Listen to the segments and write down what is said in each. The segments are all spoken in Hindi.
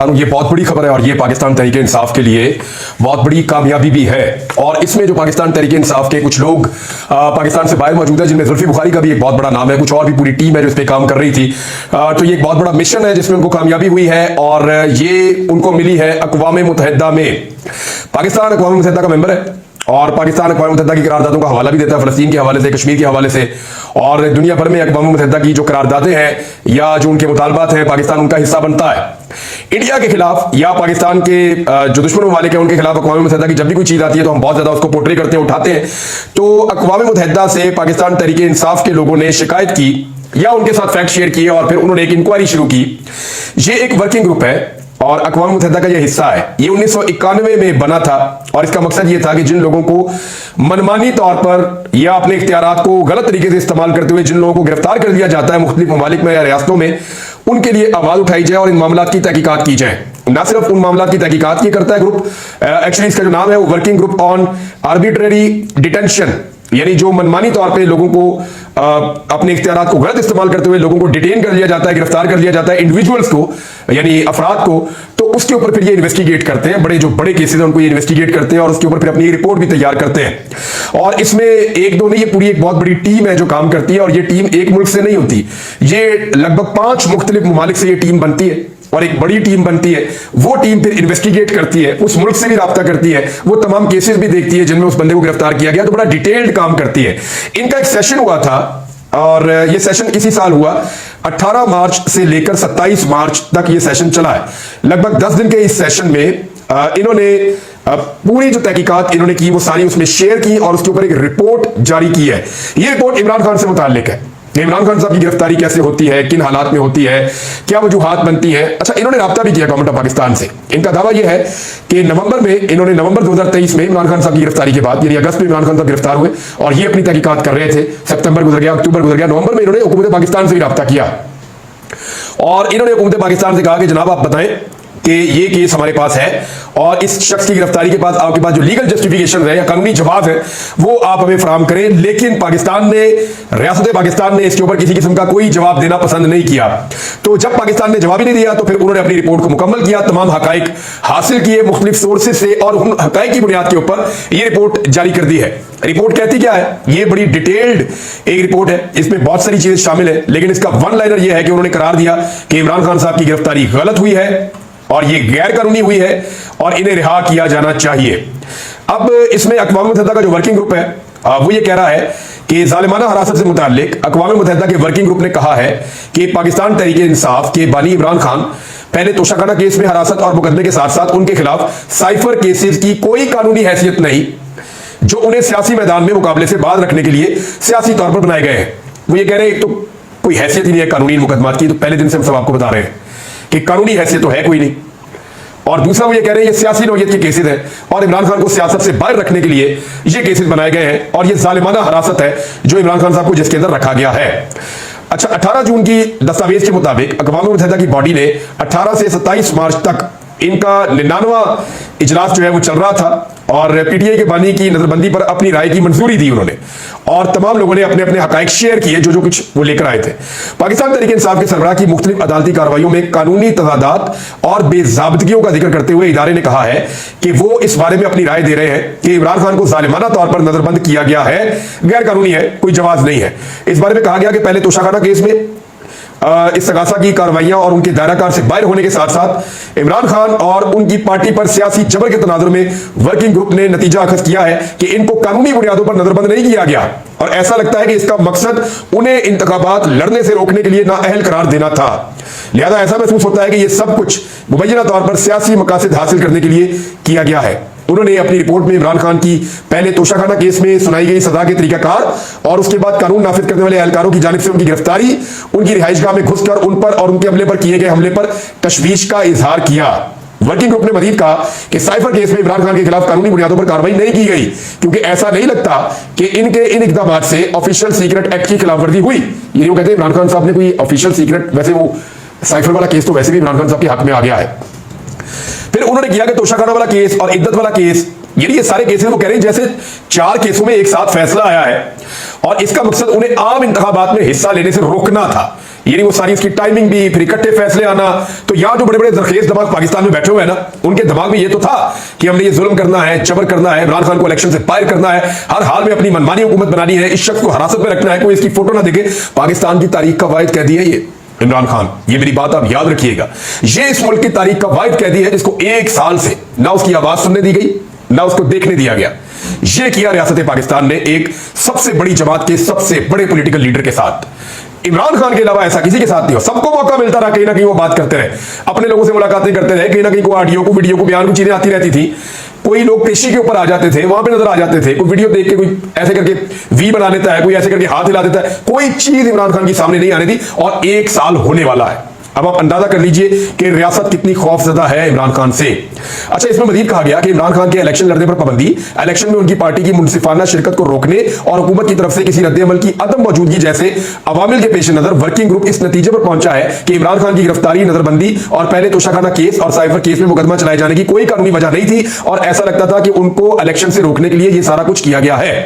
ये बहुत बड़ी खबर है और ये पाकिस्तान तहरीक इंसाफ के लिए बहुत बड़ी कामयाबी भी है। और इसमें जो पाकिस्तान तहरीक इंसाफ के कुछ लोग पाकिस्तान से बाहर मौजूद है, जिनमें जुल्फी बुखारी का भी एक बहुत बड़ा नाम है, कुछ और भी पूरी टीम है जो इस पे काम कर रही थी। तो ये एक बहुत बड़ा मिशन है जिसमें उनको कामयाबी हुई है और ये उनको मिली है अक़वाम मुत्तहिदा में। पाकिस्तान अक़वाम मुत्तहिदा का मेंबर है और पाकिस्तान अक़वाम मुत्तहिदा की करारदादों का हवाला भी देता है, फ़लस्तीन के हवाले से, कश्मीर के हवाले से। और दुनिया भर में अक़वाम मुत्तहिदा की जो करारदादें हैं या जो उनके मुतालबात हैं, पाकिस्तान उनका हिस्सा बनता है। इंडिया के खिलाफ या पाकिस्तान के जो दुश्मन ममालिक हैं उनके खिलाफ अक़वाम मुत्तहिदा की जब भी कोई चीज आती है तो हम बहुत ज्यादा उसको पोर्ट्रे करते हैं, उठाते हैं। तो अक़वाम मुत्तहिदा से पाकिस्तान तहरीक इंसाफ के लोगों ने शिकायत की या उनके साथ फैक्ट शेयर किए और फिर उन्होंने एक इंक्वायरी शुरू की। ये एक वर्किंग ग्रुप है और अक़वाम मुत्तहिदा का यह हिस्सा है। ये 1991 में बना था और इसका मकसद ये था कि जिन लोगों को मनमानी तौर पर या अपने इख्तियारात को गलत तरीके से इस्तेमाल करते हुए जिन लोगों को गिरफ्तार कर लिया जाता है मुख्तलिफ ममालिक में या रियासतों में, उनके लिए आवाज उठाई जाए और इन मामलात की तहकीकात की जाए। ना सिर्फ उन मामलात की तहकीकात ये करता है ग्रुप, एक्चुअली इसका जो नाम है वो working group on arbitrary detention, यानी जो मनमानी तौर पे लोगों को अपने इख्तियारात को गलत इस्तेमाल करते हुए लोगों को डिटेन कर लिया जाता है, गिरफ्तार कर लिया जाता है, इंडिविजुअल्स को यानी अफराद को, तो उसके ऊपर फिर ये इन्वेस्टिगेट करते हैं। बड़े जो बड़े केसेस हैं उनको ये इन्वेस्टिगेट करते हैं और उसके ऊपर फिर अपनी रिपोर्ट भी तैयार करते हैं। और इसमें एक दो नहीं, ये पूरी एक बहुत बड़ी टीम है जो काम करती है और ये टीम एक मुल्क से नहीं होती, ये लगभग 5 मुख्तलिफ ममालिक से ये टीम बनती है और एक बड़ी टीम बनती है। वो टीम फिर इन्वेस्टिगेट करती है, उस मुल्क से भी राब्ता करती है, वो तमाम केसेस भी देखती है जिनमें उस बंदे को गिरफ्तार किया गया, तो बड़ा डिटेल्ड काम करती है। इनका एक सेशन हुआ था और ये सेशन इसी साल हुआ, 18 मार्च से लेकर 27 मार्च तक ये सेशन चला है। लगभग 10 दिन के इस सेशन में इन्होंने पूरी जो तहकीकात इन्होंने की वो सारी उसमें शेयर की और उसके ऊपर एक रिपोर्ट जारी की है। ये रिपोर्ट इमरान खान से मुताल्लिक है। इमरान खान साहब की गिरफ्तारी कैसे होती है, किन हालात में होती है, क्या वजूहात बनती है। अच्छा, इन्होंने राब्ता भी किया गवर्नमेंट ऑफ पाकिस्तान से। इनका दावा यह है कि नवंबर 2023 में इमरान खान साहब की गिरफ्तारी के बाद, यानी अगस्त में इमरान खान साहब गिरफ्तार हुए और ये अपनी तहकीकात कर रहे थे। सितंबर गुजर गया, अक्टूबर गुजर गया, नवंबर में इन्होंने हुकूमत पाकिस्तान से भी राब्ता किया और इन्होंने हुकूमत पाकिस्तान से कहा कि जनाब आप बताएं कि ये केस हमारे पास है और इस शख्स की गिरफ्तारी के बाद आपके पास जो लीगल जस्टिफिकेशन है या कानूनी जवाब है वो आप हमें फराहम करें। लेकिन पाकिस्तान ने, रियासत पाकिस्तान ने इसके ऊपर किसी किस्म का कोई जवाब देना पसंद नहीं किया। तो जब पाकिस्तान ने जवाब ही नहीं दिया तो फिर उन्होंने अपनी रिपोर्ट को मुकम्मल किया, तमाम हकाइक हासिल किए मुख्तलिफ सोर्सेज से और उन हकाइक की बुनियाद के ऊपर ये रिपोर्ट जारी कर दी है। रिपोर्ट कहती क्या है? ये बड़ी डिटेल्ड एक रिपोर्ट है, इसमें बहुत सारी चीजें शामिल है, लेकिन इसका वन लाइनर यह है कि उन्होंने करार दिया कि इमरान खान साहब की गिरफ्तारी गलत हुई है और ये गैर कानूनी हुई है और इन्हें रिहा किया जाना चाहिए। अब इसमें अक़वाम मुत्तहिदा का जो वर्किंग ग्रुप है वो ये कह रहा है कि जालिमाना हिरासत से मुताल्लिक अक़वाम मुत्तहिदा के वर्किंग ग्रुप ने कहा है कि पाकिस्तान तहरीक इंसाफ के बानी इमरान खान पहले तोशाखाना केस में हिरासत और मुकदमे के साथ साथ उनके खिलाफ साइफर केसेस की कोई कानूनी हैसियत नहीं, जो उन्हें सियासी मैदान में मुकाबले से बाज रखने के लिए सियासी तौर पर बनाए गए हैं। वो ये कह रहे हैं एक तो कोई हैसियत ही नहीं है कानूनी मुकदमात की, तो पहले दिन से हम सब आपको बता रहे हैं कि कानूनी हैसियत तो है कोई नहीं, और दूसरा वो ये कह रहे हैं ये सियासी नौयत के केसेस हैं और इमरान खान को सियासत से बाहर रखने के लिए ये केसेस बनाए गए हैं और ये जालिमाना हिरासत है जो इमरान खान साहब को जिसके अंदर रखा गया है। अच्छा, 18 जून की दस्तावेज के मुताबिक अक़वाम मुत्तहिदा की बॉडी ने 18 से 27 मार्च तक इनका 99वां इजलास जो है वो चल रहा था और पीटीआई के बानी की नजरबंदी पर अपनी राय की मंजूरी दी उन्होंने और तमाम लोगों ने अपने अपने हकाइक शेयर किए जो जो कुछ वो लेकर आए थे। पाकिस्तान तहरीक इंसाफ के सरबराह की मुख्तलिफ अदालती कार्रवाइयों में कानूनी तजादात और बेज़ाब्तगियों का जिक्र करते हुए इदारे ने कहा है कि वो इस बारे में अपनी राय दे रहे हैं कि इमरान खान को जालिमाना तौर पर नजरबंद किया गया है, गैर कानूनी है, कोई जवाज नहीं है। इस बारे में कहा गया कि पहले तोशाखाना केस में इस्तगासा की कार्रवाइयां और उनके दायराकार से बाहर होने के साथ साथ इमरान खान और उनकी पार्टी पर सियासी जबर के तनाजुर में वर्किंग ग्रुप ने नतीजा अखज़ किया है कि इनको कानूनी बुनियादों पर नजरबंद नहीं किया गया और ऐसा लगता है कि इसका मकसद उन्हें इंतखाबात लड़ने से रोकने के लिए नाअहल करार देना था। लिहाजा ऐसा महसूस होता है कि यह सब कुछ मुबैना तौर पर सियासी मकासद हासिल करने के लिए किया गया है। उन्होंने अपनी रिपोर्ट में इमरान खान की पहले तोशाखाना केस में सुनाई गई सजा के तरीकाकार और उसके बाद कानून नाफिज करने वाले एहलकारों की जानिब से उनकी गिरफ्तारी, उनकी रिहाइशगाह में घुसकर उन पर और उनके अमले पर किए गए हमले पर तशवीश का इजहार किया। वर्किंग ग्रुप ने मजीद कहा कि साइफर केस में इमरान खान के खिलाफ कानूनी बुनियादों पर कार्रवाई नहीं की गई क्योंकि ऐसा नहीं लगता कि इनके इन इकदाम से ऑफिशियल सीक्रेट एक्ट की खिलाफवर्जी हुई। ये वो कहते हैं इमरान खान साहब ने कोई ऑफिशियल सीक्रेट, वैसे वो साइफर वाला केस तो वैसे भी इमरान खान साहब के हक में आ गया है। फिर उन्होंने किया कि तोशाखाना वाला केस और इद्दत वाला केस, ये सारे केसेस वो कह रहे हैं जैसे 4 केसों में एक साथ फैसला आया है और इसका मकसद उन्हें आम इंतखाबात में हिस्सा लेने से रोकना था। ये नहीं वो सारी इसकी टाइमिंग भी, फिर इकट्ठे फैसले आना। तो यहां जो बड़े बड़े जरखेज दिमाग पाकिस्तान में बैठे हुए हैं ना, उनके दिमाग में ये तो था कि हमने ये जुल्म करना है, जबर करना है, इमरान खान को इलेक्शन से बाहर करना है, हर हाल में अपनी मनमानी हुकूमत बनानी है, इस शख्स को हिरासत में रखना है, कोई इसकी फोटो ना देखे। पाकिस्तान की तारीख का वाहिद कैदी है ये इमरान खान। ये मेरी बात आप याद रखिएगा, ये इस मुल्क की तारीख का वाहिद कैदी है जिसको 1 साल से ना उसकी आवाज सुनने दी गई, ना उसको देखने दिया गया। ये किया रियासत पाकिस्तान ने एक सबसे बड़ी जमात के सबसे बड़े पॉलिटिकल लीडर के साथ। इमरान खान के अलावा ऐसा किसी के साथ नहीं हो। सबको मौका मिलता रहा, कहीं ना कहीं वो बात करते रहे, अपने लोगों से मुलाकातें करते रहे, कहीं ना कहीं को ऑडियो को, वीडियो को, बयान को चीजें आती रहती थी। कोई लोग पेशी के ऊपर आ जाते थे, वहां पे नजर आ जाते थे, कोई वीडियो देख के कोई ऐसे करके वी बना लेता है, कोई ऐसे करके हाथ हिला देता है, कोई चीज इमरान खान की सामने नहीं आने दी। और 1 साल होने वाला है। अब आप अंदाजा कर लीजिए कि रियासत कितनी खौफजदा है इमरान खान से। अच्छा, इसमें मजीद कहा गया कि इमरान खान के इलेक्शन लड़ने पर पाबंदी, इलेक्शन में उनकी पार्टी की मुनसिफाना शिरकत को रोकने और हुकूमत की तरफ से किसी रद्द-ए-अमल की अदम मौजूदगी जैसे अवामिल के पेश नजर वर्किंग ग्रुप इस नतीजे पर पहुंचा है कि इमरान खान की गिरफ्तारी, नजरबंदी और पहले तोशाखाना केस और साइफर केस में मुकदमा चलाए जाने की कोई कानूनी वजह नहीं थी और ऐसा लगता था कि उनको इलेक्शन से रोकने के लिए यह सारा कुछ किया गया है।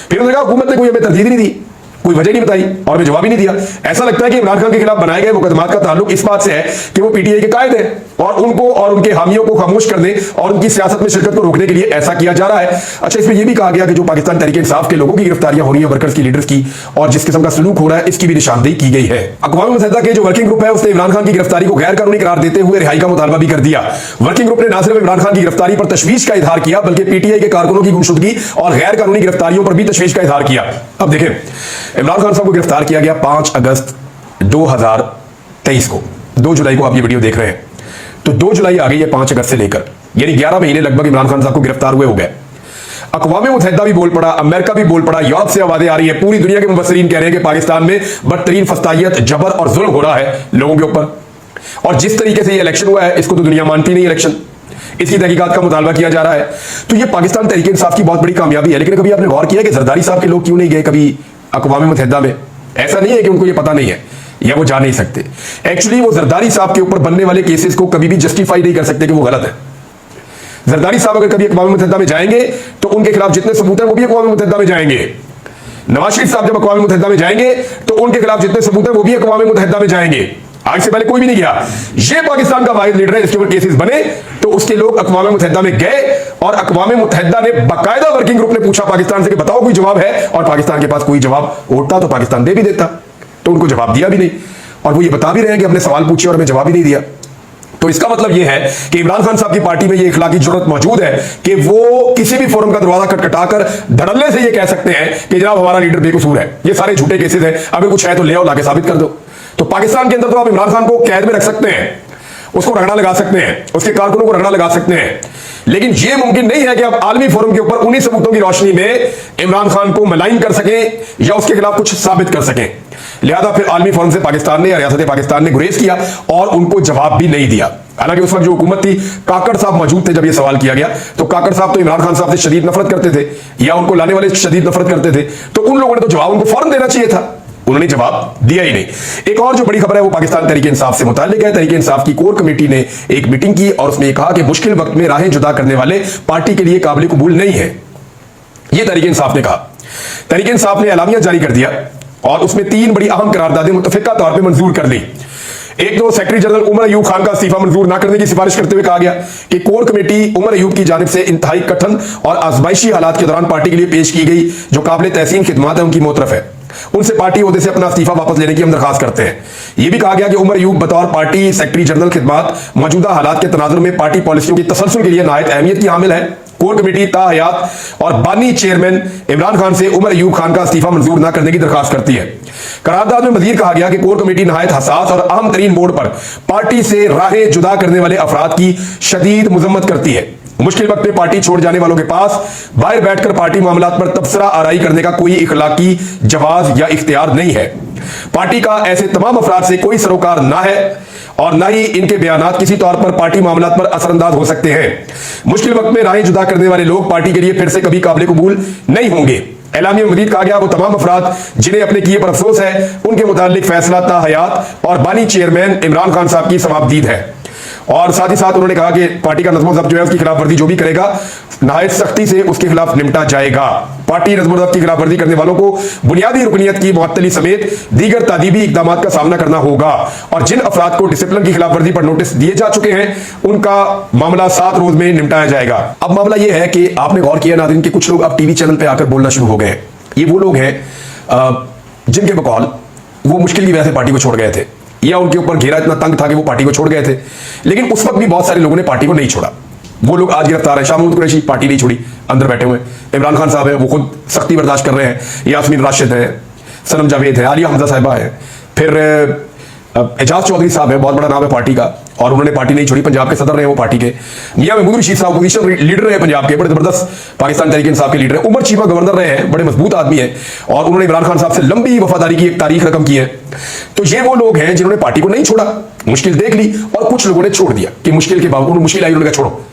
फिर उन्होंने कहा हुकूमत ने कोई हमें तरजीह नहीं दी, कोई वजह नहीं बताई और हमें जवाब ही नहीं दिया। ऐसा लगता है कि इमरान खान के खिलाफ बनाए गए मुकदमात का ताल्लुक इस बात से है कि वो पीटीआई के कायद हैं और उनको और उनके हामियों को खामोश करने और उनकी सियासत में शिरकत को रोकने के लिए ऐसा किया जा रहा है। अच्छा, इसमें यह भी कहा गया कि जो पाकिस्तान तहरीक इंसाफ के लोगों की गिरफ्तारियां हो रही है, वर्कर्स की, लीडर्स की, और जिस किस्म का सलूक हो रहा है, इसकी भी निशानदेही की गई है। अक़वाम मुत्तहिदा के जो वर्किंग ग्रुप है उसने इमरान खान की गिरफ्तारी को गैर कानूनी करार देते हुए रिहाई का मुतालबा भी कर दिया। वर्किंग ग्रुप ने न सिर्फ इमरान खान की गिरफ्तारी पर तशवीश का इजहार किया बल्कि पीटीआई के कारकुनों की गुमशुदगी और गैर कानूनी गिरफ्तारियों पर भी तशवीश का इजहार किया। अब देखें, इमरान खान साहब को गिरफ्तार किया गया 5 अगस्त 2023 को। 2 जुलाई को आप ये वीडियो देख रहे हैं, तो 2 जुलाई आ गई है 5 अगस्त से लेकर, यानी 11 महीने लगभग इमरान खान साहब को गिरफ्तार हुए हो गए। अक़वाम मुत्तहिदा भी बोल पड़ा, अमेरिका भी बोल पड़ा, यूरोप से आवाजें आ रही है, पूरी दुनिया के मुबस्सिरीन कह रहे हैं कि पाकिस्तान में बदतरीन फस्तायत, जबर और जुल्म हो रहा है लोगों के ऊपर। और जिस तरीके से ये इलेक्शन हुआ है, इसको तो दुनिया मानती नहीं। इलेक्शन, इसकी तहकीकात का मुतालबा किया जा रहा है। तो ये पाकिस्तान तहरीक इंसाफ की बहुत बड़ी कामयाबी है। लेकिन कभी आपने गौर किया कि जरदारी साहब के लोग क्यों नहीं गए कभी अक़वाम मुत्तहिदा में? ऐसा नहीं है कि उनको ये पता नहीं है या वो जा नहीं सकते। एक्चुअली वो जरदारी साहब के ऊपर बनने वाले केसेस को कभी भी जस्टिफाई नहीं कर सकते कि वो गलत है। जरदारी साहब अगर कभी अक़वाम मुत्तहिदा में जाएंगे तो उनके खिलाफ जितने सबूत हैं वो भी अक़वाम मुत्तहिदा में जाएंगे। नवाज शरीफ साहब जब अक़वाम मुत्तहिदा में जाएंगे तो उनके खिलाफ जितने सबूत हैं वो भी अक़वाम मुत्तहिदा में जाएंगे। आज से पहले कोई भी नहीं गया। ये पाकिस्तान का वाहिद लीडर है जिसके ऊपर केसेस बने, तो उसके लोग अक़वाम मुत्तहिदा में गए और अक़वाम मुत्तहिदा ने बाकायदा वर्किंग ग्रुप ने पूछा पाकिस्तान से कि बताओ कोई जवाब है, और पाकिस्तान के पास कोई जवाब होता तो पाकिस्तान दे भी देता, तो उनको जवाब दिया भी नहीं। और वो ये बता भी रहे हैं कि हमने सवाल पूछे और हमें जवाब ही नहीं दिया। तो इसका मतलब यह है कि इमरान खान साहब की पार्टी में यह इखलाकी जरूरत मौजूद है कि वो किसी भी फोरम का दरवाजा खटखटाकर धड़ल्ले से यह कह सकते हैं कि जनाब हमारा लीडर बेकसूर है, ये सारे झूठे केसेस हैं, अगर कुछ है तो ले आओ, लाके साबित कर दो। तो पाकिस्तान के अंदर तो आप इमरान खान को कैद में रख सकते हैं, उसको रगड़ा लगा सकते हैं, उसके कारकुनों को रगड़ा लगा सकते हैं, लेकिन यह मुमकिन नहीं है कि आप आलमी फोरम के ऊपर उन्हीं सबूतों की रोशनी में इमरान खान को मलाइन कर सकें या उसके खिलाफ कुछ साबित कर सकें। लिहाजा फिर आलमी फोरम से पाकिस्तान ने या रियासत पाकिस्तान ने गुरेज किया और उनको जवाब भी नहीं दिया। हालांकि उस वक्त जो हुकूमत थी, काकड़ साहब मौजूद थे जब यह सवाल किया गया, तो काकड़ साहब तो इमरान खान साहब से शदीद नफरत करते थे या उनको लाने वाले शदीद नफरत करते थे, तो उन लोगों ने तो जवाब उनको फौरन देना चाहिए था, उन्होंने जवाब दिया ही नहीं। एक और जो बड़ी खबर है वो पाकिस्तान तहरीक इंसाफ से मुताल्लिक है। तहरीक इंसाफ की कोर कमेटी ने एक मीटिंग की और उसमें कहा कि मुश्किल वक्त में राहें जुदा करने वाले पार्टी के लिए काबिल कबूल नहीं है। यह तहरीक इंसाफ ने कहा। तहरीक इंसाफ ने एलामिया जारी कर दिया और उसमें 3 बड़ी अहम करारदादें मुत्तफिका तौर पर मंजूर कर ली। एक तो सेक्रेटरी जनरल उमर अयूब खान का इस्तीफा मंजूर न करने की सिफारिश करते हुए कहा गया कि कोर कमेटी उमर अयूब की जानिब से इंतहाई कठिन और आजमाइशी हालात के दौरान पार्टी के लिए पेश की गई जो काबिल तहसीन खिदमात है उनकी मोतरफ है, उनसे पार्टी ओहदे से अपना इस्तीफा वापस लेने की हम दरखास्त करते हैं। यह भी कहा गया कि उमर अयूब बतौर पार्टी सेक्रेटरी जनरल खिदमात मौजूदा हालात के तनाजुर में पार्टी पॉलिसियों की तसलसल के लिए नायत अहमियत की हामिल है। कोर कमेटी ताहयात और बानी चेयरमैन इमरान खान से उमर अयूब खान का इस्तीफा मंजूर न करने की दरखास्त करती है। करारदाद में मजीद कहा गया कि कोर कमेटी नहायत हसास और अहम तरीन मोड़ पर पार्टी से राहें जुदा करने वाले अफराद की शदीद मुजम्मत करती है। मुश्किल वक्त में पार्टी छोड़ जाने वालों के पास बाहर बैठकर पार्टी मामलात पर तबसरा आराई करने का कोई इखलाकी जवाज या इख्तियार नहीं है। पार्टी का ऐसे तमाम अफराद से कोई सरोकार ना है और ना ही इनके बयानात किसी तौर पर पार्टी मामलात पर असरअंदाज हो सकते हैं। मुश्किल वक्त में राहें जुदा करने वाले लोग पार्टी के लिए फिर से कभी काबिल कबूल नहीं होंगे। एलामिया में मजीद कहा गया वो तमाम अफराद जिन्हें अपने किए पर अफसोस है उनके मुतालिक फैसला ताहयात और बानी चेयरमैन इमरान खान साहब की समाप्दीद है। और साथ ही साथ उन्होंने कहा कि पार्टी का नज़्म-ओ-ज़ब्त जो है उसकी खिलाफ वर्जी जो भी करेगा नहायत सख्ती से उसके खिलाफ निपटा जाएगा। पार्टी नज़्म-ओ-ज़ब्त की खिलाफवर्जी करने वालों को बुनियादी रुकनियत की मुअत्तली समेत दीगर तादीबी इक़दाम का सामना करना होगा और जिन अफराद को डिसिप्लिन की खिलाफवर्जी पर नोटिस दिए जा चुके हैं उनका मामला 7 रोज में निपटाया जाएगा। अब मामला यह है कि आपने गौर किया नाज़रीन कि कुछ लोग अब टीवी चैनल पर आकर बोलना शुरू हो गए हैं। ये वो लोग हैं जिनके बकौल वो मुश्किल की वजह से पार्टी को छोड़ गए थे या उनके ऊपर घेरा इतना तंग था कि वो पार्टी को छोड़ गए थे, लेकिन उस वक्त भी बहुत सारे लोगों ने पार्टी को नहीं छोड़ा। वो लोग आज गिरफ्तार है। शाह महमूद कुरैशी पार्टी नहीं छोड़ी, अंदर बैठे हुए। इमरान खान साहब है, वो खुद सख्ती बर्दाश्त कर रहे हैं। यास्मीन राशिद है, सनम जावेद है, आलिया हमजा साहिबा है, फिर एजाज चौधरी साहब है, बहुत बड़ा नाम है पार्टी का और उन्होंने पार्टी नहीं छोड़ी। पंजाब के सदर रहे वो पार्टी के। मियां महमूद रशीद साहब अपोजिशन लीडर रहे पंजाब के, बड़े जबरदस्त पाकिस्तान तहरीक इंसाफ के लीडर है। उमर चीमा गवर्नर रहे हैं, बड़े मजबूत आदमी है और उन्होंने इमरान खान साहब से लंबी वफादारी की एक तारीख रकम की है। तो ये वो लोग हैं जिन्होंने पार्टी को नहीं छोड़ा, मुश्किल देख ली और कुछ लोगों ने छोड़ दिया कि मुश्किल के बावजूद मुश्किल आई, उन्होंने कहा छोड़ो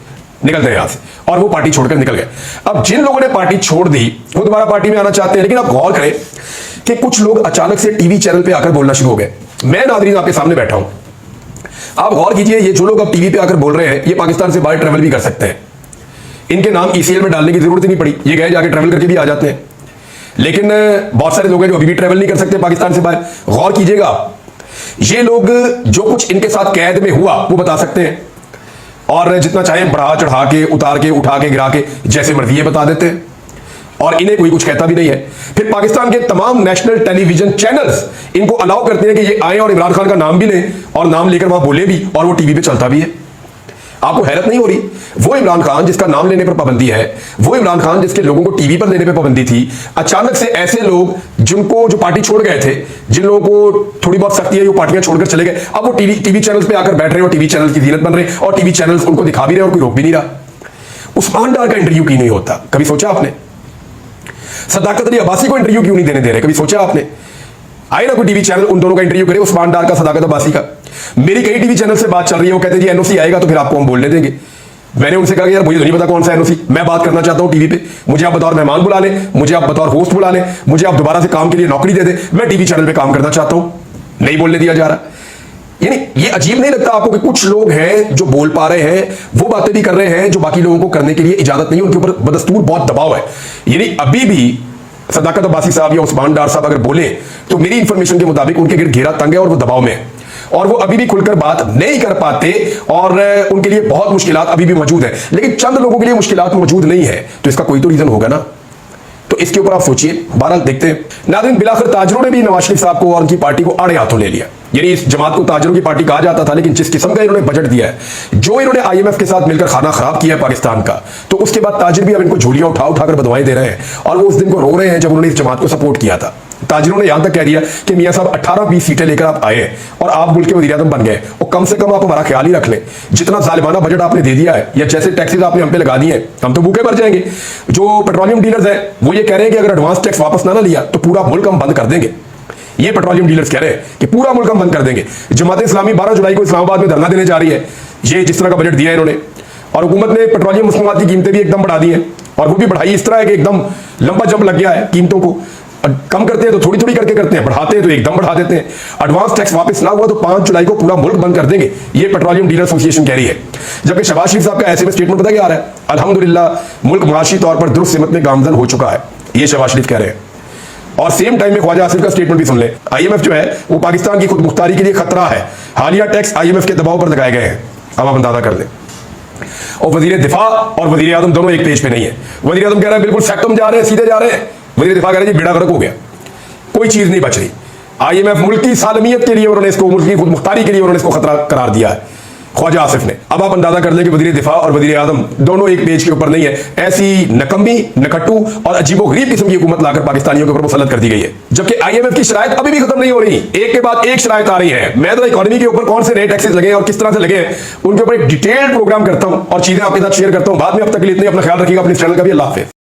निकलते हैं यहां से, और वो पार्टी छोड़कर निकल गए। अब जिन लोगों ने पार्टी छोड़ दी वो दोबारा पार्टी में आना चाहते हैं, लेकिन आप गौर करें कि कुछ लोग अचानक से टीवी चैनल पे आकर बोलना शुरू हो गए। मैं नाज़रीन आपके सामने बैठा हूं, आप गौर कीजिए, ये जो लोग अब टीवी पे आकर बोल रहे हैं ये पाकिस्तान से बाहर ट्रैवल भी कर सकते हैं। इनके नाम ईसीएल में डालने की जरूरत ही नहीं पड़ी, ये गए जाके ट्रैवल करके भी आ जाते हैं। लेकिन बहुत सारे लोग हैं जो अभी भी ट्रैवल नहीं कर सकते पाकिस्तान से बाहर। गौर कीजिएगा, ये लोग जो कुछ इनके साथ कैद में हुआ वो बता सकते हैं और जितना चाहे बढ़ा चढ़ा के, उतार के, उठा के, गिरा के, जैसे मर्जी ये बता देते हैं और इन्हें कोई कुछ कहता भी नहीं है। फिर पाकिस्तान के तमाम नेशनल टेलीविजन चैनल्स इनको अलाउ करते हैं कि ये आए और इमरान खान का नाम भी लें और नाम लेकर वहां बोले भी और वो टीवी पे चलता भी है। आपको हैरत नहीं हो रही? वो इमरान खान जिसका नाम लेने पर पाबंदी है, वो इमरान खान जिसके लोगों को टीवी पर लेने पर पाबंदी थी, अचानक से ऐसे लोग जिनको जो पार्टी छोड़ गए थे, जिन लोगों को थोड़ी बहुत सख्ती है, वो पार्टियां छोड़कर चले गए, अब वो टीवी चैनल्स पे आकर बैठ रहे हो, टीवी चैनल की जीनत बन रहे और टीवी चैनल्स उनको दिखा भी रहे और कोई रोक भी नहीं रहा। उस्मान डार का इंटरव्यू क्यों नहीं होता? कभी सोचा आपने? सदाकत अली अब्बासी को इंटरव्यू क्यों नहीं देने दे रहे? कभी सोचा आपने? आए ना कोई टीवी चैनल उन दोनों का इंटरव्यू करे, उस्मान डार का, सदाकत अब्बासी का। मेरी कई टीवी चैनल से बात चल रही है, वो कहते हैं जी एनओसी आएगा तो फिर आपको हम बोलने देंगे। मैंने उनसे कहा कि यार मुझे तो नहीं पता कौन सा एनओसी, मैं बात करना चाहता हूं टीवी पे, मुझे आप बतौर मेहमान बुला लें, मुझे आप बतौर होस्ट बुला लें, मुझे आप दोबारा से काम के लिए नौकरी दे दें, मैं टीवी चैनल पे काम करना चाहता हूं। नहीं बोलने दिया जा रहा। यानी ये अजीब नहीं लगता आपको कि कुछ लोग हैं जो बोल पा रहे हैं, वो बातें भी कर रहे हैं जो बाकी लोगों को करने के लिए इजाजत नहीं, उनके ऊपर बदस्तूर बहुत दबाव है। यानी अभी भी सदाकत अब्बासी साहब या उस्मान डार साहब अगर बोले तो मेरी इंफॉर्मेशन के मुताबिक उनके गिर घेरा तंग है और वो दबाव में है और वो अभी भी खुलकर बात नहीं कर पाते और उनके लिए बहुत मुश्किलात अभी भी मौजूद है। लेकिन चंद लोगों के लिए मुश्किलात मौजूद नहीं है तो इसका कोई तो रीजन होगा ना, तो इसके ऊपर आप सोचिए। बहरहाल देखते हैं। नाज़रीन, बिलाखिर ताजरों ने भी नवाज शरीफ साहब को और उनकी पार्टी को आड़े हाथों ले लिया। यानी इस जमात को ताजरों की पार्टी कहा जाता था, लेकिन जिस किस्म का इन्होंने बजट दिया है, जो इन्होंने आईएमएफ के साथ मिलकर खाना खराब किया है पाकिस्तान का, तो उसके बाद ताजिर भी अब इनको झोलियां उठा उठाकर बदवाएं दे रहे हैं और वो उस दिन को रो रहे हैं जब उन्होंने इस जमात को सपोर्ट किया था। ताजिरों ने यहां तक कह दिया कि मियां साहब 18-20 सीटें लेकर आप आए और आप मुल्क के वज़ीर-ए-आज़म बन गए, और कम से कम आप हमारा ख्याल ही रख लें। जितना जालिमाना बजट आपने दे दिया है या जैसे टैक्सेस आपने हम पे लगा दिए हैं, हम तो भूखे मर जाएंगे। जो पेट्रोलियम डीलर्स हैं वो ये कह रहे हैं कि अगर एडवांस टैक्स वापस ना लिया तो पूरा मुल्क हम बंद कर देंगे। ये पेट्रोलियम डीलर्स कह रहे हैं कि पूरा मुल्क हम बंद कर देंगे। जमात इस्लामी 12 जुलाई को इस्लामाबाद में धरना देने जा रही है, ये जिस तरह का बजट दिया है इन्होंने, और हुकूमत ने पेट्रोलियम मसनूआत की कीमतें भी एकदम बढ़ा दी हैं और वो भी बढ़ाई इस तरह है कि एकदम लंबा जंप लग गया है। कीमतों को कम करते हैं तो थोड़ी थोड़ी करके करते हैं, बढ़ाते हैं तो एकदम बढ़ा देते हैं। एडवांस टैक्स वापस ना हुआ तो 5 जुलाई को पूरा मुल्क बंद कर देंगे, ये पेट्रोलियम डीलर एसोसिएशन कह रही है। जबकि शहबाज शरीफ साहब का ऐसे में स्टेटमेंट पता क्या आ रहा है? अल्हम्दुलिल्लाह मुल्क मुआशी तौर पर दुरुस्त सिमत में गामजन हो चुका है, ये शहबाज शरीफ कह रहे हैं। और सेम टाइम में ख्वाजा आसिफ का स्टेटमेंट भी सुन ले, आईएमएफ जो है वो पाकिस्तान की खुद मुख्तारी के लिए खतरा है, हालिया टैक्स आईएमएफ के दबाव पर लगाए गए हैं। अब आप अंदाजा कर लें। और वजीर दिफा और वजीर आजम दोनों एक पेज पे नहीं है। वजीर आजम कह रहे हैं बिल्कुल सेक्टम जा रहे हैं, सीधे जा रहे हैं। वजीर दिफा कह रहे हैं बेड़ा गर्क हो गया, कोई चीज नहीं बच रही। आईएमएफ मुल्क की सालमियत के लिए उन्होंने इसको, मुल्क की खुद मुख्तारी के लिए उन्होंने इसको खतरा करार दिया है ख्वाजा आसिफ ने। अब आप अंदाजा कर लें कि वजीर दिफा और वजीर आजम दोनों एक पेज के ऊपर नहीं है। ऐसी नकम्मी, नकट्टू और अजीबोगरीब किस्म की हुकूमत लाकर पाकिस्तानियों के ऊपर मुसल्लत कर दी गई है, जबकि आईएमएफ की शराइत अभी भी खत्म नहीं हो रही। एक के बाद एक शराइत आ रही है। मैं तो इकोनॉमी के ऊपर कौन से नए टैक्सेस लगे और किस तरह से लगे हैं उनके ऊपर एक डिटेल्ड प्रोग्राम करता हूं और चीजें आपके साथ शेयर करता हूं बाद में। अब तक के लिए इतने, अपना ख्याल रखिएगा, अपने चैनल का भी। अल्लाह हाफिज़।